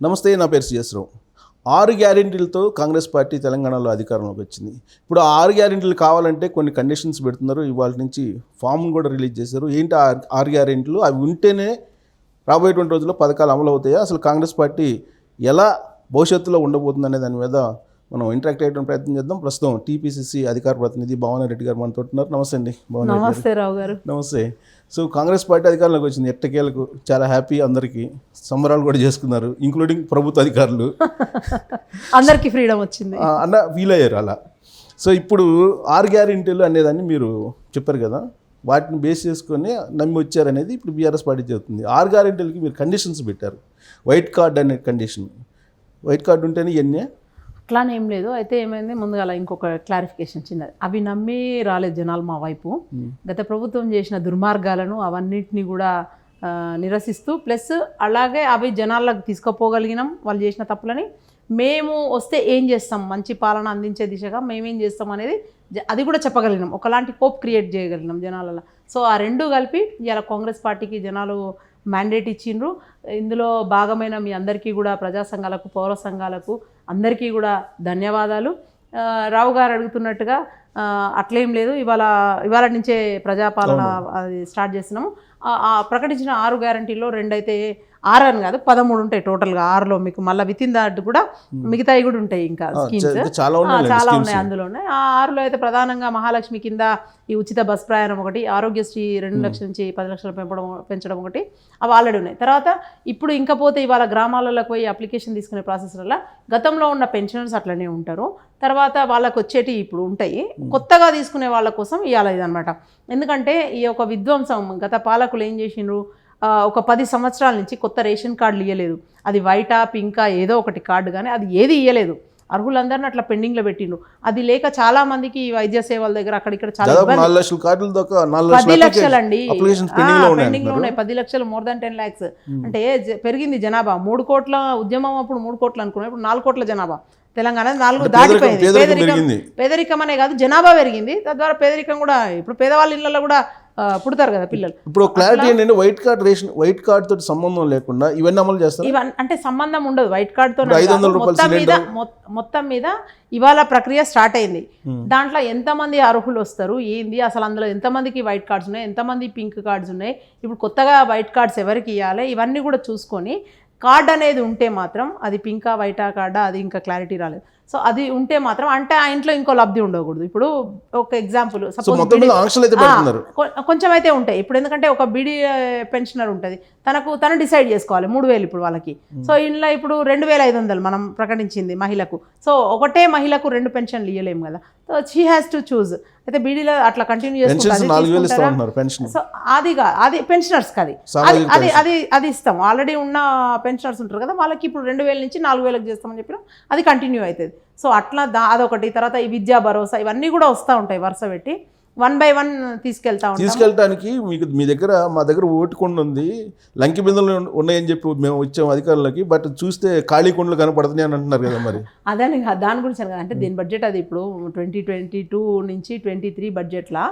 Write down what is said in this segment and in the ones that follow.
నమస్తే, నా పేరు సిఎస్ రావు. 6 గ్యారెంటీలతో కాంగ్రెస్ పార్టీ తెలంగాణలో అధికారంలోకి వచ్చింది. ఇప్పుడు ఆ 6 గ్యారెంటీలు కావాలంటే కొన్ని కండిషన్స్ పెడుతున్నారు. ఇవాళ నుంచి ఫామ్ను కూడా రిలీజ్ చేశారు. ఏంటి 6 గ్యారెంటీలు? అవి ఉంటేనే రాబోయేటువంటి రోజుల్లో పథకాలు అమలు అవుతాయా? అసలు కాంగ్రెస్ పార్టీ ఎలా భవిష్యత్తులో ఉండబోతుంది అనే దాని మీద మనం ఇంటరాక్ట్ అయ్యేటువంటి ప్రయత్నం చేద్దాం. ప్రస్తుతం టీపీసీసీ అధికార ప్రతినిధి భావన రెడ్డి గారు మనతో ఉన్నారు. నమస్తే అండి. నమస్తే రావు గారు. నమస్తే. సో కాంగ్రెస్ పార్టీ అధికారంలోకి వచ్చింది. ఎట్టకేలకు చాలా హ్యాపీ, అందరికీ సంబరాలు కూడా చేసుకున్నారు, ఇంక్లూడింగ్ ప్రభుత్వ అధికారులు. అందరికీ ఫ్రీడమ్ వచ్చింది అన్న ఫీల్ అయ్యారు అలా. సో ఇప్పుడు 6 గ్యారెంటీలు అనేదాన్ని మీరు చెప్పారు కదా, వాటిని బేస్ చేసుకొని నమ్మి వచ్చారనేది ఇప్పుడు బీఆర్ఎస్ పార్టీ చెబుతుంది. 6 గ్యారెంటీలకి మీరు కండిషన్స్ పెట్టారు. వైట్ కార్డ్ అనే కండిషన్, వైట్ కార్డు ఉంటేనే ఇవన్నీ అట్లానే ఏం లేదు. అయితే ఏమైంది, ముందుగా ఇంకొక క్లారిఫికేషన్ చిన్నది. అవి నమ్మి రాలేదు జనాలు మా వైపు. గత ప్రభుత్వం చేసిన దుర్మార్గాలను అవన్నిటిని కూడా నిరసిస్తూ, ప్లస్ అలాగే అవి జనాలకు తీసుకుపోగలిగినాం వాళ్ళు చేసిన తప్పులని. మేము వస్తే ఏం చేస్తాం, మంచి పాలన అందించే దిశగా మేమేం చేస్తాం అనేది అది కూడా చెప్పగలిగినాం. ఒకలాంటి హోప్ క్రియేట్ చేయగలిగినాం జనాలలో. సో ఆ రెండు కలిపి ఇలా కాంగ్రెస్ పార్టీకి జనాలు మ్యాండేట్ ఇచ్చిండ్రు. ఇందులో భాగమైన మీ అందరికీ కూడా, ప్రజా సంఘాలకు, పౌర సంఘాలకు అందరికీ కూడా ధన్యవాదాలు. రావు గారు అడుగుతున్నట్టుగా అట్లేం లేదు. ఇవాళ నుంచే ప్రజాపాలన అది స్టార్ట్ చేస్తున్నాము. ప్రకటించిన 6 గ్యారంటీల్లో 2 అయితే 6 అని కాదు 13 ఉంటాయి టోటల్గా. 6లో మీకు మళ్ళీ విత్ ఇన్ దాట్ కూడా మిగతాయి కూడా ఉంటాయి, ఇంకా స్కీమ్స్ చాలా ఉన్నాయి అందులోనే. ఆ 6లో అయితే ప్రధానంగా మహాలక్ష్మి కింద ఈ ఉచిత బస్ ప్రయాణం ఒకటి, ఆరోగ్యశ్రీ 2 లక్షల నుంచి 10 లక్షలు పెంచడం ఒకటి, అవి ఆల్రెడీ ఉన్నాయి. తర్వాత ఇప్పుడు ఇంకా పోతే ఇవాళ గ్రామాలకు పోయి అప్లికేషన్ తీసుకునే ప్రాసెస్ వల్ల గతంలో ఉన్న పెన్షనర్స్ అట్లనే ఉంటారు. తర్వాత వాళ్ళకు వచ్చేటి ఇప్పుడు ఉంటాయి. కొత్తగా తీసుకునే వాళ్ళ కోసం ఇవ్వాలి ఇదనమాట. ఎందుకంటే ఈ యొక్క విధ్వంసం గత పాలకులు ఏం చేసిండ్రు, ఒక 10 సంవత్సరాల నుంచి కొత్త రేషన్ కార్డులు ఇవ్వలేదు. అది వైటా పింకా ఏదో ఒకటి కార్డు, కానీ అది ఏది ఇవ్వలేదు. అర్హులందరినీ అట్లా పెండింగ్లో పెట్టిండ్రు. అది లేక చాలా మందికి వైద్య సేవల దగ్గర అక్కడిక్కడ చాలా 10 లక్షలు అండి పెండింగ్లో ఉన్నాయి. 10 లక్షలు, మోర్ దాన్ 10 lakhs. అంటే పెరిగింది జనాభా. 3 కోట్ల ఉద్యమం అప్పుడు 3 కోట్లు అనుకున్నాం, ఇప్పుడు 4 కోట్ల జనాభా. తెలంగాణ 4 దాటిపోయింది. పేదరికం అనే కాదు, జనాభా పెరిగింది. తద్వారా పేదరికం కూడా, ఇప్పుడు పేదవాళ్ళ ఇళ్లలో కూడా పుడతారు కదా పిల్లలు. ఇప్పుడు క్లారిటీ ఏంటంటే వైట్ కార్డ్ తోటి సంబంధం లేకుండా ఇవన్నీ అమలు చేస్తారు. ఇవన్నీ అంటే సంబంధం ఉండదు వైట్ కార్డ్ తో. మొత్తం మీద ఇవాళ ప్రక్రియ స్టార్ట్ అయింది. దాంట్లో ఎంతమంది అర్హులు వస్తారు ఏంది, అసలు అందులో ఎంతమందికి వైట్ కార్డ్స్ ఉన్నాయి, ఎంతమంది పింక్ కార్డ్స్ ఉన్నాయి, ఇప్పుడు కొత్తగా వైట్ కార్డ్స్ ఎవరికి ఇవ్వాలి, ఇవన్నీ కూడా చూసుకొని కార్డ్ అనేది ఉంటే మాత్రం, అది పింకా వైటా కార్డా అది ఇంకా క్లారిటీ రాలేదు. సో అది ఉంటే మాత్రం అంటే ఆ ఇంట్లో ఇంకో లబ్ధి ఉండకూడదు. ఇప్పుడు ఒక ఎగ్జాంపుల్, కొంచెం అయితే ఉంటాయి. ఇప్పుడు ఎందుకంటే ఒక బీడీ పెన్షనర్ ఉంటుంది, తను డిసైడ్ చేసుకోవాలి 3,000 ఇప్పుడు వాళ్ళకి. సో ఇంట్లో ఇప్పుడు 2,500 మనం ప్రకటించింది మహిళకు. సో ఒకటే మహిళకు 2 పెన్షన్లు ఇవ్వలేము కదా. So she has to choose. అయితే బీడీలో అట్లా కంటిన్యూ చేసుకుంటారు. సో అది పెన్షనర్స్కి అది ఇస్తాం. ఆల్రెడీ ఉన్న పెన్షనర్స్ ఉంటారు కదా, వాళ్ళకి ఇప్పుడు 2,000 నుంచి 4,000 చేస్తామని చెప్పినాం. అది కంటిన్యూ అవుతుంది. సో అట్లా అదొకటి. తర్వాత ఈ విద్యా భరోసా ఇవన్నీ కూడా వస్తూ ఉంటాయి వరుస పెట్టి. 1 by 1 తీసుకెళ్ళడానికి మీ దగ్గర, మా దగ్గర ఓటుకొండ ఉంది, లంకి బిందెలు ఉన్నాయని చెప్పి మేము వచ్చాము అధికారులకి. బట్ చూస్తే ఖాళీ కొండలు కనపడుతున్నాయి అని అంటున్నారు కదా. మరి అదే దాని గురించి కదా. అంటే దీని బడ్జెట్ అది ఇప్పుడు 2022 నుంచి 23 బడ్జెట్లో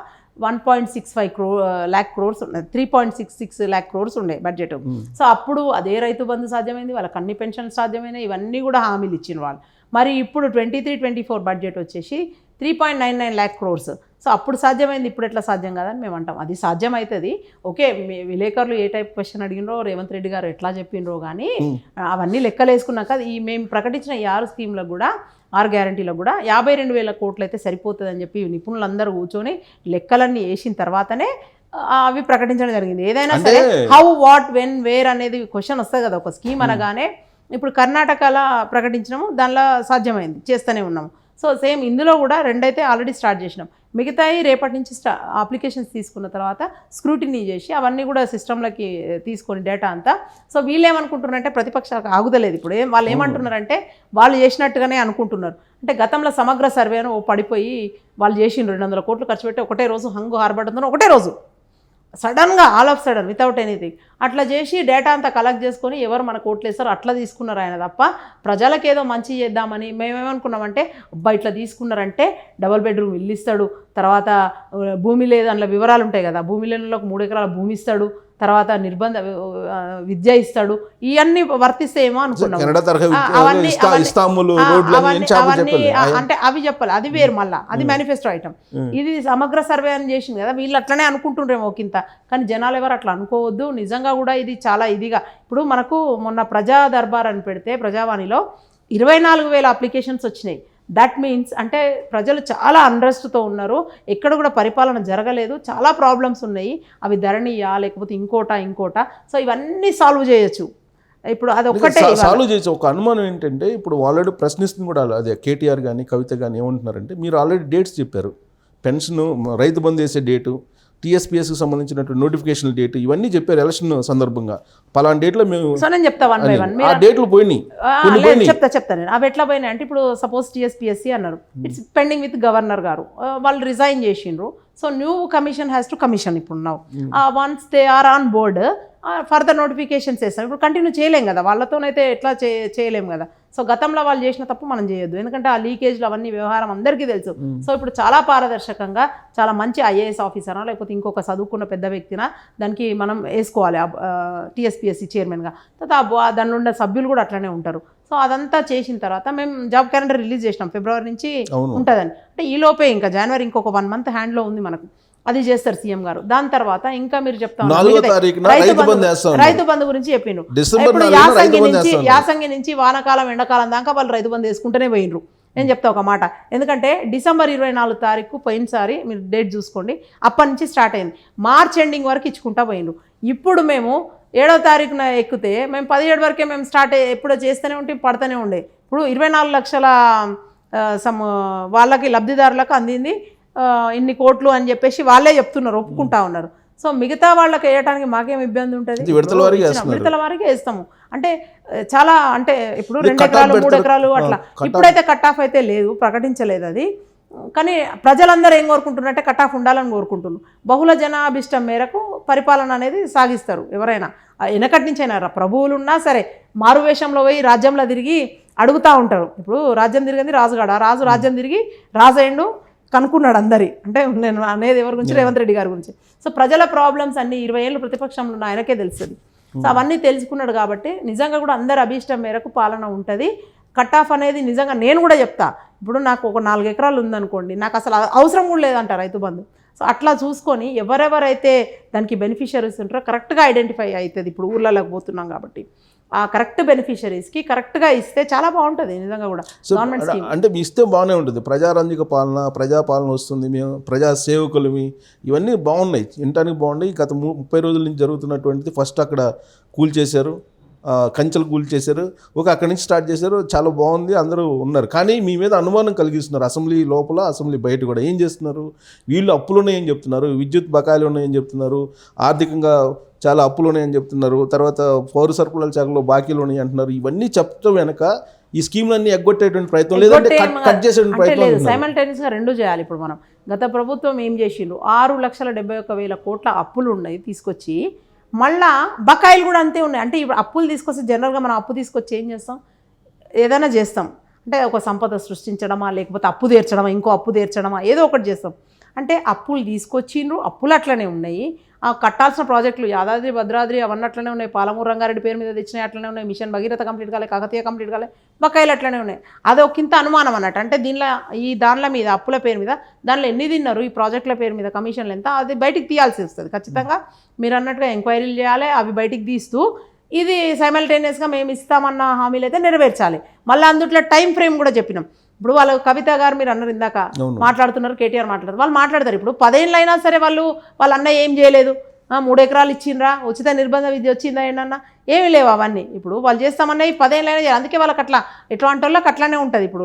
1.65 lakh crores ఉన్నాయి, 3.66 lakh crores ఉండే బడ్జెట్. సో అప్పుడు అదే రైతు బంధు సాధ్యమైంది, వాళ్ళకి అన్ని పెన్షన్ సాధ్యమైనాయి, ఇవన్నీ కూడా హామీలు ఇచ్చిన వాళ్ళు. మరి ఇప్పుడు 23-24 బడ్జెట్ వచ్చేసి 3.99 lakh crores. సో అప్పుడు సాధ్యమైంది, ఇప్పుడు ఎట్లా సాధ్యం కాదని మేము అంటాం. అది సాధ్యమవుతుంది. ఓకే, విలేకరులు ఏ టైప్ క్వశ్చన్ అడిగినరో, రేవంత్ రెడ్డి గారు ఎట్లా చెప్పినరో కానీ అవన్నీ లెక్కలేసుకున్నాక మేము ప్రకటించిన ఈ 6 స్కీమ్లకు కూడా, 6 గ్యారంటీలకు కూడా 52,000 కోట్లు అయితే సరిపోతుందని చెప్పి నిపుణులందరూ కూర్చొని లెక్కలన్నీ వేసిన తర్వాతనే అవి ప్రకటించడం జరిగింది. ఏదైనా సరే హౌ, వాట్, వెన్, వేర్ అనేది క్వశ్చన్ వస్తుంది కదా ఒక స్కీమ్ అనగానే. ఇప్పుడు కర్ణాటకలో ప్రకటించినాము, దానిలో సాధ్యమైంది, చేస్తూనే ఉన్నాము. సో సేమ్ ఇందులో కూడా 2 అయితే ఆల్రెడీ స్టార్ట్ చేసినాం. మిగతాయి రేపటి నుంచి అప్లికేషన్స్ తీసుకున్న తర్వాత స్క్రూటినీ చేసి అవన్నీ కూడా సిస్టంలోకి తీసుకొని డేటా అంతా. సో వీళ్ళు ఏమనుకుంటున్నారంటే ప్రతిపక్షాలకు ఆగుదలేదు. ఇప్పుడు వాళ్ళు ఏమంటున్నారంటే వాళ్ళు చేసినట్టుగానే అనుకుంటున్నారు. అంటే గతంలో సమగ్ర సర్వేను పడిపోయి వాళ్ళు చేసిన 200 కోట్లు ఖర్చు పెట్టి ఒకటే రోజు హంగు హారబడుతున్నారు, ఒకటే రోజు సడన్గా, all of sudden, without anything అట్లా చేసి డేటా అంతా కలెక్ట్ చేసుకొని ఎవరు మనకు ఓట్లు వేస్తారో అట్లా తీసుకున్నారు ఆయన తప్ప ప్రజలకు ఏదో మంచి చేద్దామని. మేమేమనుకున్నామంటే అబ్బా ఇట్లా తీసుకున్నారంటే డబుల్ బెడ్రూమ్ ఇల్లు ఇస్తాడు, తర్వాత భూమి లేదు, అందులో వివరాలు ఉంటాయి కదా, భూమి లేని వాళ్ళకి 3 ఎకరాల భూమి ఇస్తాడు, తర్వాత నిర్బంధ విద్య ఇస్తాడు, ఇవన్నీ వర్తిస్తే ఏమో అనుకున్నాం. కెనడా తరహా అవన్నీ ఇస్తాంబుల్ రోడ్లు అవన్నీ అంటే అవి చెప్పాలి, అది వేరు మళ్ళీ, అది మేనిఫెస్టో ఐటమ్. ఇది సమగ్ర సర్వే అని చేసింది కదా, వీళ్ళు అట్లనే అనుకుంటుండ్రేమో ఒకంత, కానీ జనాలు ఎవరు అట్లా అనుకోవద్దు. నిజంగా కూడా ఇది చాలా ఇదిగా, ఇప్పుడు మనకు మొన్న ప్రజా దర్బార్ అని పెడితే ప్రజావాణిలో 24,000 అప్లికేషన్స్ వచ్చినాయి. దట్ మీన్స్ అంటే ప్రజలు చాలా అన్రెస్ట్తో ఉన్నారు, ఎక్కడ కూడా పరిపాలన జరగలేదు, చాలా ప్రాబ్లమ్స్ ఉన్నాయి, అవి ధరణియా లేకపోతే ఇంకోట. సో ఇవన్నీ సాల్వ్ చేయొచ్చు. ఇప్పుడు అది ఒక్కటే సాల్వ్ చేసి ఒక అనుమానం ఏంటంటే, ఇప్పుడు ఆల్రెడీ ప్రశ్నిస్తుంది కూడా అదే కేటీఆర్ కానీ కవిత కానీ ఏమంటున్నారంటే, మీరు ఆల్రెడీ డేట్స్ చెప్పారు, పెన్షన్ రైతు బంధు వేసే డేటు, టీఎస్పీఎస్కి సంబంధించినటువంటి నోటిఫికేషన్ డేట్, ఇవన్నీ చెప్పారు ఎలక్షన్ సందర్భంగా. పలానా డేట్లో మేము నేను చెప్తా 1 by 1 ఆ డేట్లు పోయినాయి. చెప్తా నేను అవి ఎట్లా పోయినాయి అంటే, ఇప్పుడు సపోజ్ టీఎస్పీఎస్సీ అన్నారు, ఇట్స్ పెండింగ్ విత్ గవర్నర్ గారు, వాళ్ళు రిజైన్ చేసిండ్రు. So new commission has to commission. ఇప్పుడు now once they are on board further notifications వేస్తాం. ఇప్పుడు కంటిన్యూ చేయలేం కదా, వాళ్ళతోనైతే ఎట్లా చేయలేం కదా. సో గతంలో వాళ్ళు చేసిన తప్పు మనం చేయొద్దు, ఎందుకంటే ఆ లీకేజ్లు అవన్నీ వ్యవహారం అందరికీ తెలుసు. సో ఇప్పుడు చాలా పారదర్శకంగా చాలా మంచి ఐఏఎస్ ఆఫీసరా లేకపోతే ఇంకొక చదువుకున్న పెద్ద వ్యక్తినా దానికి మనం వేసుకోవాలి టీఎస్పీఎస్సీ చైర్మన్గా. తర్వాత దానిలో ఉన్న సభ్యులు కూడా అట్లనే ఉంటారు. సో అదంతా చేసిన తర్వాత మేము జాబ్ క్యాలెండర్ రిలీజ్ చేసినాం, ఫిబ్రవరి నుంచి ఉంటుందని. అంటే ఈ లోపే ఇంకా జనవరి ఇంకొక 1 month హ్యాండ్లో ఉంది మనకు, అది చేస్తారు సీఎం గారు. దాని తర్వాత ఇంకా మీరు చెప్తాను రైతు బంధు గురించి చెప్పిండ్రు. ఇప్పుడు యాసంగి నుంచి వానకాలం ఎండాకాలం దాకా వాళ్ళు రైతు బంధు వేసుకుంటూనే పోయినరు. నేను చెప్తా ఒక మాట, ఎందుకంటే డిసెంబర్ 24 తారీఖు పోయినసారి మీరు డేట్ చూసుకోండి, అప్పటి నుంచి స్టార్ట్ అయింది, మార్చ్ ఎండింగ్ వరకు ఇచ్చుకుంటా పోయినరు. ఇప్పుడు మేము 7వ తారీఖున ఎక్కితే మేము 17 వరకే మేము స్టార్ట్ ఎప్పుడో చేస్తూనే ఉంటే పడుతూనే ఉండే. ఇప్పుడు 24 లక్షల వాళ్ళకి లబ్ధిదారులకు అందింది ఇన్ని కోట్లు అని చెప్పేసి వాళ్ళే చెప్తున్నారు, ఒప్పుకుంటా ఉన్నారు. సో మిగతా వాళ్ళకి వేయడానికి మాకేం ఇబ్బంది ఉంటుంది, విడతల వారికి వేస్తాము. అంటే చాలా అంటే ఇప్పుడు 2 ఎకరాలు 3 ఎకరాలు అట్లా. ఇప్పుడైతే కట్ ఆఫ్ అయితే లేదు, ప్రకటించలేదు అది. కానీ ప్రజలందరూ ఏం కోరుకుంటున్నారంటే కట్ ఆఫ్ ఉండాలని కోరుకుంటున్నారు. బహుళ జనాభిష్టం మేరకు పరిపాలన అనేది సాగిస్తారు ఎవరైనా, వెనకటి నుంచి అయినా ప్రభువులు ఉన్నా సరే మారువేషంలో పోయి రాజ్యంలో తిరిగి అడుగుతూ ఉంటారు. ఇప్పుడు రాజ్యం తిరిగింది రాజుగాడ, రాజు రాజ్యం తిరిగి రాజయ్యండు కనుక్కున్నాడు అందరి. అంటే నేను అనేది ఎవరి గురించి, రేవంత్ రెడ్డి గారి గురించి. సో ప్రజల ప్రాబ్లమ్స్ అన్ని 20 ఏళ్ళు ప్రతిపక్షంలో ఉన్న ఆయనకే తెలుస్తుంది. సో అవన్నీ తెలుసుకున్నాడు కాబట్టి నిజంగా కూడా అందరి అభీష్టం మేరకు పాలన ఉంటుంది. కట్ ఆఫ్ అనేది నిజంగా నేను కూడా చెప్తా, ఇప్పుడు నాకు ఒక 4 ఎకరాలు ఉందనుకోండి, నాకు అసలు అవసరం కూడా లేదంట రైతు బంధు. సో అట్లా చూసుకొని ఎవరెవరైతే దానికి బెనిఫిషరీస్ ఉంటారో కరెక్ట్గా ఐడెంటిఫై అవుతుంది. ఇప్పుడు ఊర్లలోకి పోతున్నాం కాబట్టి ఆ కరెక్ట్ బెనిఫిషరీస్కి కరెక్ట్గా ఇస్తే చాలా బాగుంటుంది నిజంగా కూడా. గవర్నమెంట్ అంటే మీ ఇస్తే బాగానే ఉంటుంది, ప్రజారంజిక పాలన, ప్రజాపాలన వస్తుంది, మేము ప్రజా సేవకులమి, ఇవన్నీ బాగున్నాయి, వినటానికి బాగున్నాయి. గత 30 రోజుల నుంచి జరుగుతున్నటువంటిది, ఫస్ట్ అక్కడ కూల్చేశారు, కంచెలు కూల్చేశారు, అక్కడి నుంచి స్టార్ట్ చేశారు, చాలా బాగుంది, అందరూ ఉన్నారు. కానీ మీ మీద అనుమానం కలిగిస్తున్నారు, అసెంబ్లీ లోపల అసెంబ్లీ బయట కూడా. ఏం చేస్తున్నారు వీళ్ళు? అప్పులు ఉన్నాయని చెప్తున్నారు, విద్యుత్ బకాయిలు ఉన్నాయని చెప్తున్నారు, ఆర్థికంగా చాలా అప్పులు ఉన్నాయని చెప్తున్నారు, తర్వాత పౌర సరఫరాల శాఖలో బాకీలు ఉన్నాయి అంటున్నారు. ఇవన్నీ చెప్పడం వెనక ఈ స్కీమ్లన్నీ ఎగ్గొట్టేటువంటి ప్రయత్నం లేదంటే కట్ చేసేటువంటి ప్రయత్నం. సైమల్టేనియస్గా రెండు చేయాలి. ఇప్పుడు మనం గత ప్రభుత్వం ఏం చేసిండ్రు, 6,71,000 కోట్ల అప్పులు ఉన్నాయి తీసుకొచ్చి, మళ్ళా బకాయిలు కూడా అంతే ఉన్నాయి. అంటే ఇప్పుడు అప్పులు తీసుకొస్తే జనరల్గా మనం అప్పు తీసుకొచ్చి ఏం చేస్తాం, ఏదైనా చేస్తాం, అంటే ఒక సంపద సృష్టించడమా లేకపోతే అప్పు తీర్చడమా, ఇంకో అప్పు తీర్చడమా, ఏదో ఒకటి చేస్తాం. అంటే అప్పులు తీసుకొచ్చిండ్రు, అప్పులు అట్లనే ఉన్నాయి, కట్టాల్సిన ప్రాజెక్టులు యాదాద్రి భద్రాద్రి అవన్నీ అట్లనే ఉన్నాయి, పాలమూరు రంగారెడ్డి పేరు మీద తెచ్చినాయి అట్లనే ఉన్నాయి, మిషన్ భగీరథ కంప్లీట్ కాలే, కాకతీయ కంప్లీట్ కాలే, బకాయిలు అట్లనే ఉన్నాయి. అది ఒకంత అనుమానం అన్నట్టు. అంటే దానిల మీద అప్పుల పేరు మీద దానిలో ఎన్ని తిన్నారు, ఈ ప్రాజెక్టుల పేరు మీద కమిషన్లు ఎంత, అది బయటికి తీయాల్సి వస్తుంది ఖచ్చితంగా. మీరు అన్నట్టుగా ఎంక్వైరీలు చేయాలి, అవి బయటికి తీస్తూ ఇది సైమల్టేనియస్గా మేము ఇస్తామన్న హామీలు అయితే నెరవేర్చాలి. మళ్ళీ అందుట్లో టైం ఫ్రేమ్ కూడా చెప్పినాం. ఇప్పుడు వాళ్ళు కవిత గారు మీరు అన్నారు ఇందాక మాట్లాడుతున్నారు, కేటీఆర్ మాట్లాడుతారు, వాళ్ళు మాట్లాడతారు. ఇప్పుడు 10 ఏళ్ళు అయినా సరే వాళ్ళ అన్న ఏం చేయలేదు, 3 ఎకరాలు ఇచ్చిండ్రా, ఉచిత నిర్బంధ విద్య వచ్చిందా ఏంటన్నా, ఏమి లేవు అవన్నీ. ఇప్పుడు వాళ్ళు చేస్తామన్నా 10 ఏళ్ళు అయినా చేయాలి. అందుకే వాళ్ళకి అట్లా ఎట్లాంటి వాళ్ళకి అట్లానే ఉంటుంది. ఇప్పుడు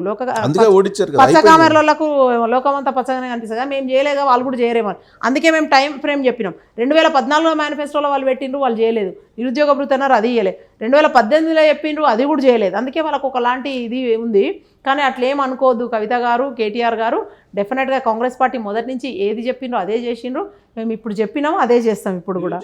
పచ్చకామెరలకు లోకమంతా పచ్చగానే కనిపిస్తుంది, మేము చేయలేదా వాళ్ళు కూడా చేయరేమో. అందుకే మేము టైం ఫ్రేమ్ చెప్పినాం. 2014 మేనిఫెస్టోలో వాళ్ళు పెట్టిండ్రు, వాళ్ళు చేయలేదు. నిరుద్యోగ భృతి అన్నారు, అది ఇవ్వలేదు. 2018లో చెప్పిండ్రు, అది కూడా చేయలేదు. అందుకే వాళ్ళకు ఒకలాంటి ఇది ఉంది. కానీ అట్లేం అనుకోవద్దు కవిత గారు, కేటీఆర్ గారు. డెఫినెట్గా కాంగ్రెస్ పార్టీ మొదటి నుంచి ఏది చెప్పిండ్రో అదే చేసిండ్రు. మేము ఇప్పుడు చెప్పినాము, అదే చేస్తాం ఇప్పుడు కూడా.